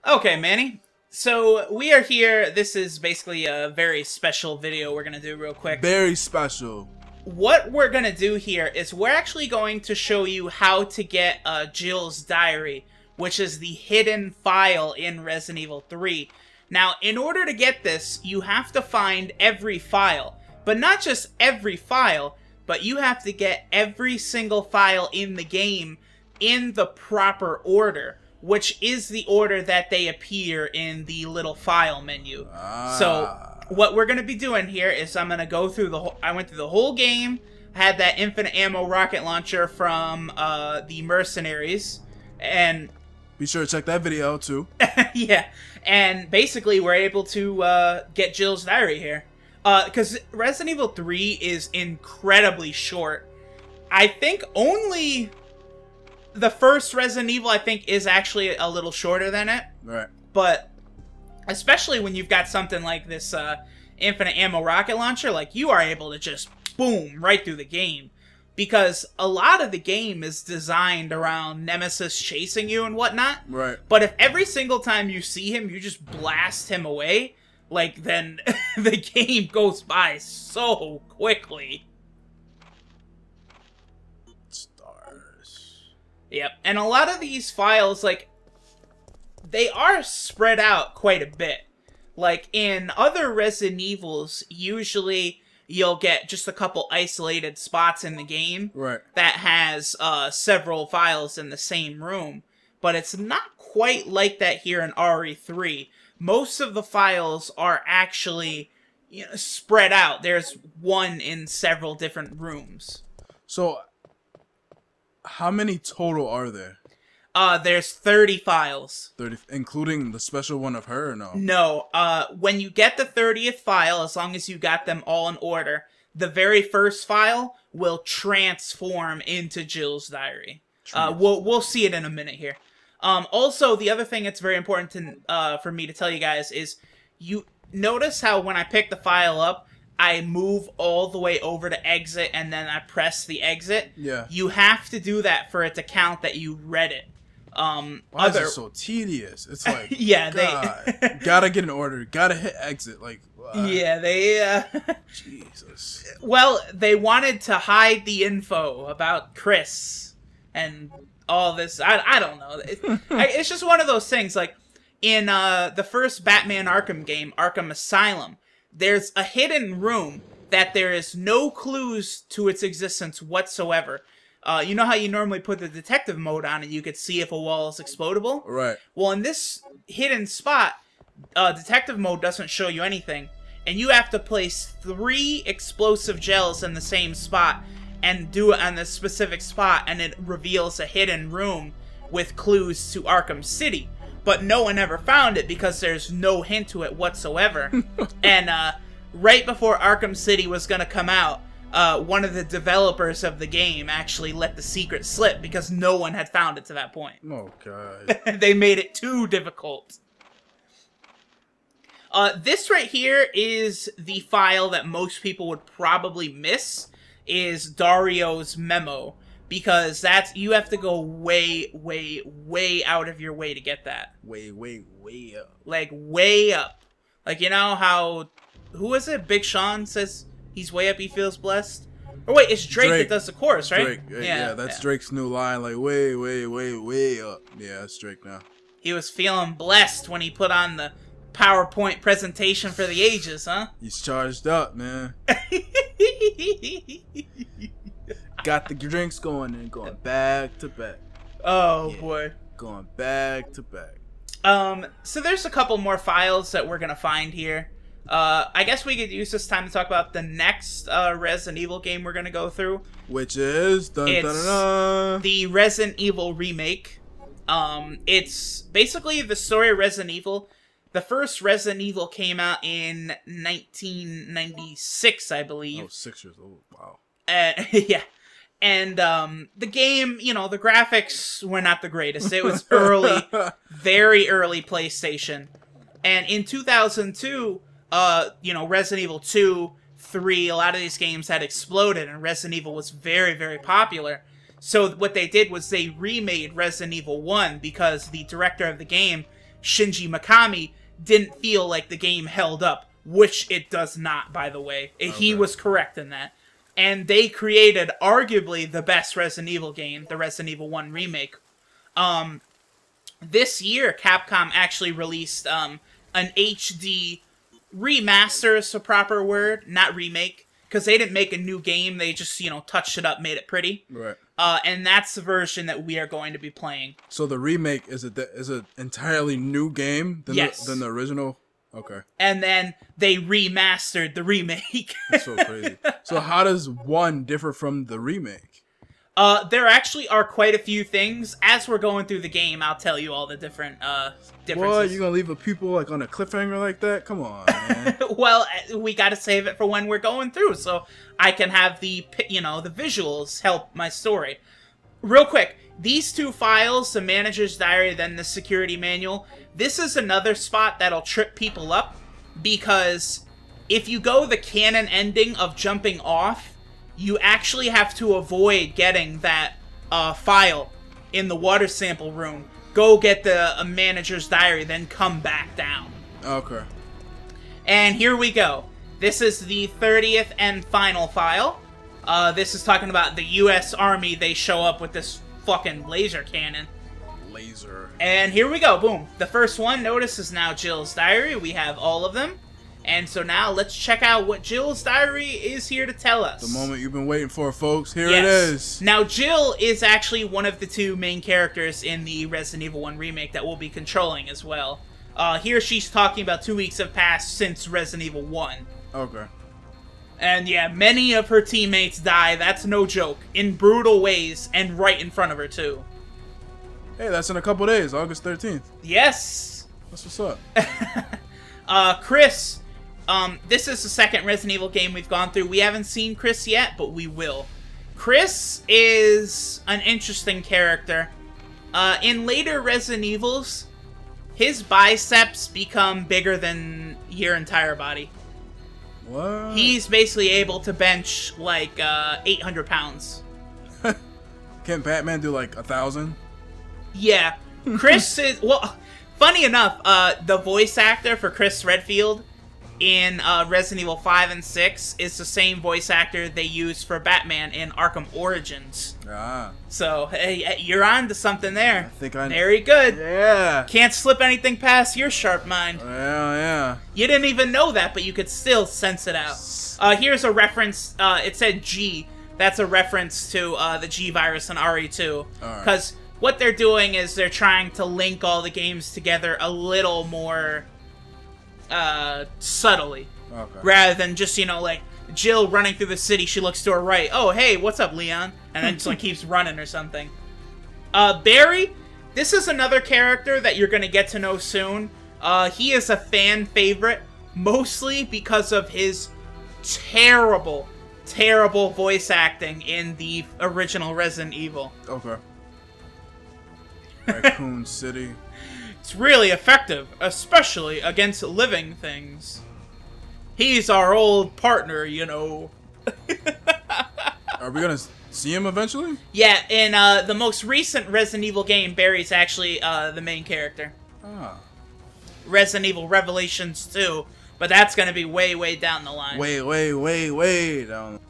Okay, Manny. So we are here. This is basically a very special video we're going to do real quick. Very special. What we're going to do here is we're actually going to show you how to get Jill's diary, which is the hidden file in Resident Evil 3. Now, in order to get this, you have to find every file. But not just every file, but you have to get every single file in the game in the proper order, which is the order that they appear in the little file menu. So what we're going to be doing here is I'm going to go through the whole... I went through the whole game, had that infinite ammo rocket launcher from the Mercenaries, and... Be sure to check that video out, too. Yeah, and basically we're able to get Jill's diary here. Because Resident Evil 3 is incredibly short. I think only... The first Resident Evil, I think, is actually a little shorter than it. Right. But, especially when you've got something like this infinite ammo rocket launcher, like, you are able to just, boom, right through the game. Because a lot of the game is designed around Nemesis chasing you and whatnot. Right. But if every single time you see him, you just blast him away, like, then the game goes by so quickly. Yep, and a lot of these files, like, they are spread out quite a bit. Like, in other Resident Evils, usually you'll get just a couple isolated spots in the game that has several files in the same room. But it's not quite like that here in RE3. Most of the files are actually, you know, spread out. There's one in several different rooms. So... how many total are there? There's 30 files. 30, including the special one of her, or no? No, when you get the 30th file, as long as you got them all in order, the very first file will transform into Jill's diary. We'll see it in a minute here. Also, the other thing that's very important to, for me to tell you guys is, you notice how when I pick the file up, I move all the way over to exit, and then I press the exit. Yeah. You have to do that for it to count that you read it. Why is it so tedious? It's like, yeah, God, gotta get an order, gotta hit exit. Like, yeah, they, Jesus. Well, they wanted to hide the info about Chris and all this. I don't know. It's just one of those things. Like, in the first Batman Arkham game, Arkham Asylum, there's a hidden room that there is no clues to its existence whatsoever. You know how you normally put the detective mode on and you could see if a wall is explodable? Right. Well, in this hidden spot, detective mode doesn't show you anything. And you have to place 3 explosive gels in the same spot and do it on this specific spot, and it reveals a hidden room with clues to Arkham City. But no one ever found it because there's no hint to it whatsoever. And right before Arkham City was going to come out, one of the developers of the game actually let the secret slip because no one had found it to that point. Oh, God. They made it too difficult. This right here is the file that most people would probably miss, is Dario's Memo. Because that's, you have to go way, way, way out of your way to get that. Way, way, way up. Like, way up. Like, you know how, who is it? Big Sean says he's way up, he feels blessed? Or wait, it's Drake that does the chorus, right? Drake. Yeah, that's Drake's new line. Like, way, way, way, way up. Yeah, that's Drake now. He was feeling blessed when he put on the PowerPoint presentation for the ages, huh? He's charged up, man. Got the drinks going and going back to back. Oh, yeah, boy. Going back to back. So there's a couple more files that we're going to find here. I guess we could use this time to talk about the next Resident Evil game we're going to go through. Which is... Dun, it's dun, dun, dun. The Resident Evil Remake. It's basically the story of Resident Evil. The first Resident Evil came out in 1996, I believe. Oh, 6 years old. Wow. Yeah. And the game, you know, the graphics were not the greatest. It was early, very early PlayStation. And in 2002, you know, Resident Evil 2, 3, a lot of these games had exploded, and Resident Evil was very, very popular. So what they did was they remade Resident Evil 1 because the director of the game Shinji Mikami didn't feel like the game held up, which it does not, by the way. He was correct in that. And they created arguably the best Resident Evil game, the Resident Evil 1 Remake. This year, Capcom actually released an HD remaster, is a proper word, not remake. Because they didn't make a new game, they just, you know, touched it up, made it pretty. Right. And that's the version that we are going to be playing. So the remake is an entirely new game than the original? Okay. And then they remastered the remake. That's so crazy. So how does one differ from the remake? There actually are quite a few things. As we're going through the game, I'll tell you all the different differences. What? You gonna leave a people like on a cliffhanger like that? Come on, man. Well, we gotta save it for when we're going through, so I can have the, you know, the visuals help my story. Real quick, these two files, the manager's diary, then the security manual, this is another spot that'll trip people up, because if you go the canon ending of jumping off, you actually have to avoid getting that file in the water sample room. Go get the manager's diary, then come back down. Okay. And here we go. This is the 30th and final file. This is talking about the U.S. Army. They show up with this fucking laser cannon. Laser. And here we go. Boom. The first one, notice, is now Jill's diary. We have all of them. And so now let's check out what Jill's diary is here to tell us. The moment you've been waiting for, folks. Here it is. Now, Jill is actually one of the two main characters in the Resident Evil 1 remake that we'll be controlling as well. Here she's talking about 2 weeks have passed since Resident Evil 1. Okay. And yeah, many of her teammates die, that's no joke, in brutal ways, and right in front of her too. Hey, that's in a couple days, August 13th. Yes! That's what's up. Chris, this is the second Resident Evil game we've gone through. We haven't seen Chris yet, but we will. Chris is an interesting character. In later Resident Evils, his biceps become bigger than your entire body. What? He's basically able to bench like 800 pounds. Can't Batman do like 1,000? Yeah. Chris is... Well, funny enough, the voice actor for Chris Redfield in Resident Evil 5 and 6 is the same voice actor they used for Batman in Arkham Origins. Ah. So, hey, you're on to something there. I think I... Very good. Yeah. Can't slip anything past your sharp mind. Yeah. You didn't even know that, but you could still sense it out. Here's a reference. It said G. That's a reference to the G virus in RE2. Because what they're doing is they're trying to link all the games together a little more subtly. Okay. Rather than just, you know, like, Jill running through the city, she looks to her right. Oh, hey, what's up, Leon? And then just, like, keeps running or something. Barry, this is another character that you're going to get to know soon. He is a fan favorite, mostly because of his terrible voice acting in the original Resident Evil. Okay. Raccoon City. It's really effective, especially against living things. He's our old partner, you know. Are we gonna see him eventually? Yeah, in the most recent Resident Evil game, Barry's actually the main character. Ah. Resident Evil Revelations 2, but that's gonna be way down the line. Way down.